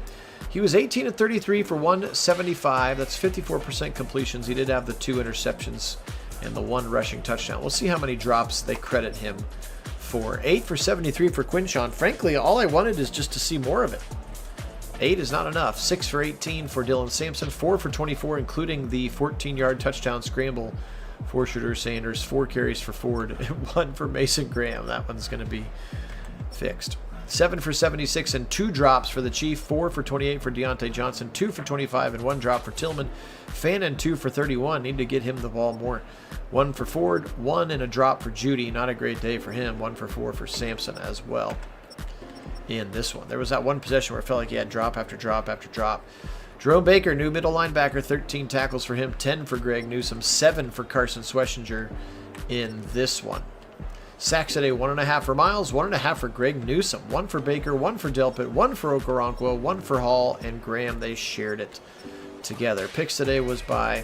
[SPEAKER 1] he was 18 of 33 for 175. That's 54% completions. He did have the 2 interceptions and the 1 rushing touchdown. We'll see how many drops they credit him for. 8 for 73 for Quinshawn. Frankly, all I wanted is just to see more of it. 8 is not enough. 6 for 18 for Dylan Sampson. 4 for 24, including the 14-yard touchdown scramble for Shooter Sanders. 4 carries for Ford and 1 for Mason Graham. That one's going to be fixed. 7 for 76 and 2 drops for the Chief. 4 for 28 for Deontay Johnson. 2 for 25 and 1 drop for Tillman. Fannin 2 for 31. Need to get him the ball more. 1 for Ford. 1 and a drop for Judy. Not a great day for him. 1 for 4 for Sampson as well. In this one, there was that one possession where it felt like he had drop after drop after drop. Jerome Baker, new middle linebacker, 13 tackles for him, 10 for Greg Newsome, 7 for Carson Schwessinger in this one. Sacks today, 1.5 for Miles, 1.5 for Greg Newsome, 1 for Baker, 1 for Delpit, 1 for Okoronkwo, 1 for Hall, and Graham. They shared it together. Picks today was by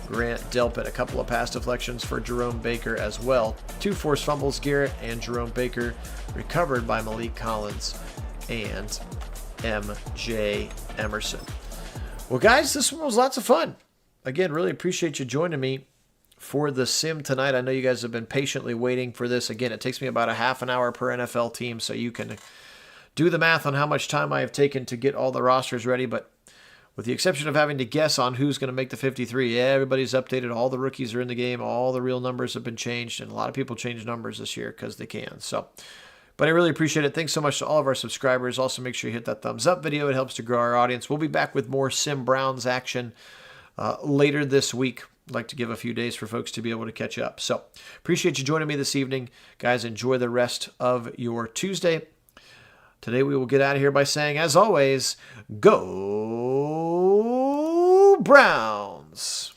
[SPEAKER 1] Grant Delpit. A couple of pass deflections for Jerome Baker as well. 2 forced fumbles, Garrett and Jerome Baker, recovered by Malik Collins and M.J. Emerson. Well, guys, this one was lots of fun. Again, really appreciate you joining me for the sim tonight. I know you guys have been patiently waiting for this. Again, it takes me about a half an hour per NFL team, so you can do the math on how much time I have taken to get all the rosters ready. But with the exception of having to guess on who's going to make the 53, everybody's updated. All the rookies are in the game. All the real numbers have been changed, and a lot of people change numbers this year because they can. So But I really appreciate it. Thanks so much to all of our subscribers. Also, make sure you hit that thumbs up video. It helps to grow our audience. We'll be back with more Sim Browns action later this week. I'd like to give a few days for folks to be able to catch up. So appreciate you joining me this evening. Guys, enjoy the rest of your Tuesday. Today we will get out of here by saying, as always, go Browns!